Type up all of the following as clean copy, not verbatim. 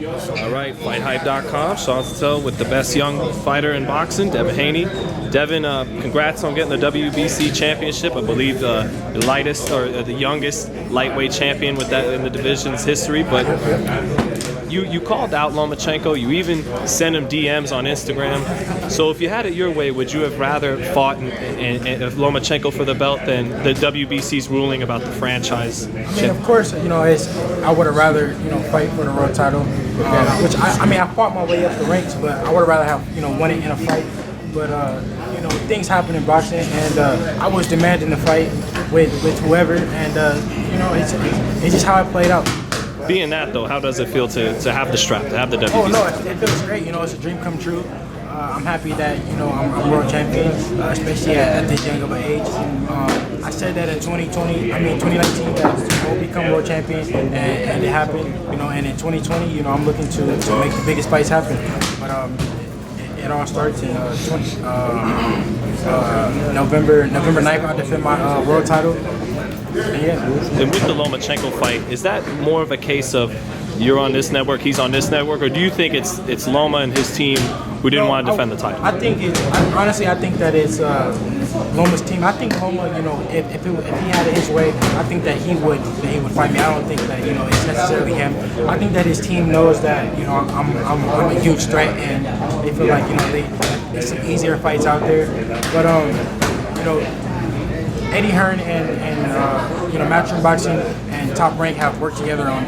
All right, FightHype.com. Sean Sattel with the best young fighter in boxing, Devin Haney. Devin, congrats on getting the WBC championship. I believe the lightest or the youngest lightweight champion with that in the division's history. But you called out Lomachenko. You even sent him DMs on Instagram. So if you had it your way, would you have rather fought Lomachenko for the belt than the WBC's ruling about the franchise? I mean, of course, I would have rather fight for the world title. Which I fought my way up the ranks, but I would have rather have won it in a fight. But things happen in boxing, and I was demanding the fight with whoever, and it's just how it played out. Being that though, how does it feel to have the strap, to have the WBC? Oh no, it feels great. It's a dream come true. I'm happy that I'm world champion, especially at this young of an age. I said that in 2019 that we'll become world champion, and it happened. And in 2020, I'm looking to make the biggest fights happen. But it all starts in November 9th. I defend my world title. And with the Lomachenko fight, is that more of a case of you're on this network, he's on this network, or do you think it's Loma and his team who didn't want to defend the title? I think honestly, I think that it's Loma's team. I think Loma, if he had it his way, I think that he would fight me. I don't think that it's necessarily him. I think that his team knows that I'm a huge threat, and they feel like there's some easier fights out there. But Eddie Hearn and Matchroom Boxing and Top Rank have worked together on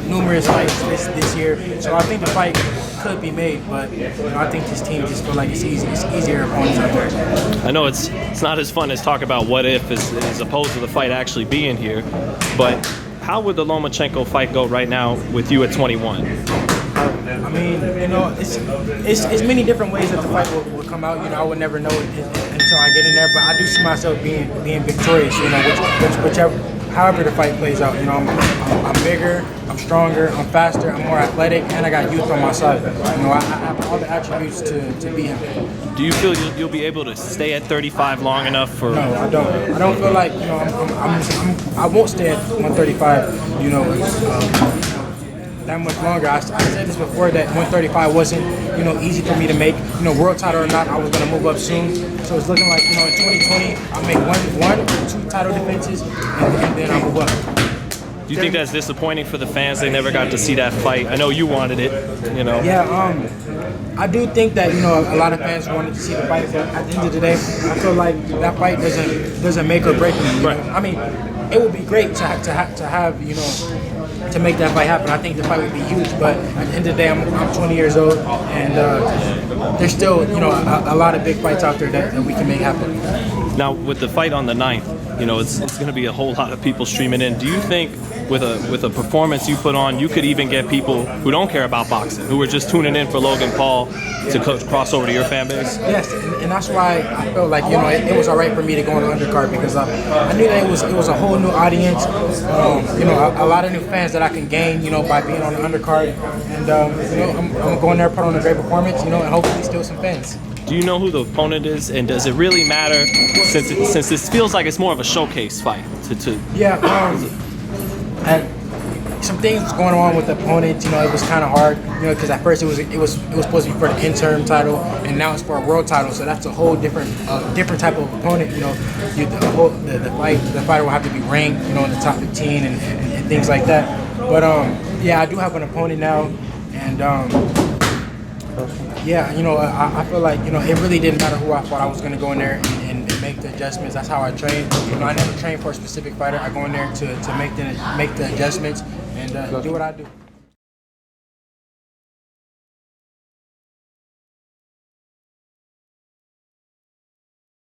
numerous fights this year. So I think the fight could be made, but I think his team just feel like it's easier opponents out there. I know it's not as fun as talk about what if as opposed to the fight actually being here, but how would the Lomachenko fight go right now with you at 21? I mean, it's many different ways that the fight will come out. I would never know until I get in there, but I do see myself being victorious. However the fight plays out. I'm bigger, I'm stronger, I'm faster, I'm more athletic, and I got youth on my side. I have all the attributes to beat him. Do you feel you'll be able to stay at 35 long enough for? No, I don't. I don't feel like I won't stay at 135. That much longer. I said this before that 135 wasn't easy for me to make. World title or not, I was going to move up soon. So it's looking like in 2020 I'll make one or two title defenses and then I'll move up. Do you think that's disappointing for the fans? They never got to see that fight. I know you wanted it. Yeah. I do think that a lot of fans wanted to see the fight, but at the end of the day, I feel like that fight doesn't make or break me. Right. I mean, it would be great to have to make that fight happen. I think the fight would be huge, but at the end of the day, I'm 20 years old, and there's still a lot of big fights out there that we can make happen. Now, with the fight on the 9th, it's going to be a whole lot of people streaming in. Do you think with a performance you put on, you could even get people who don't care about boxing, who are just tuning in for Logan Paul, to cross over to your fan base? Yes, and that's why I felt like it was all right for me to go on the undercard, because I knew that it was a whole new audience, a lot of new fans that I can gain, by being on the undercard, and I'm going there, put on a great performance, and hopefully steal some fans. Do you know who the opponent is, and does it really matter since this feels like it's more of a showcase fight? Yeah, some things was going on with the opponent. It was kind of hard, because at first it was supposed to be for the interim title, and now it's for a world title. So that's a whole different type of opponent. The fighter will have to be ranked, in the top 15 and things like that. But yeah, I do have an opponent now, and I feel like it really didn't matter who I fought. I was going to go in there and make the adjustments. That's how I train. I never train for a specific fighter. I go in there to make the adjustments and do what I do.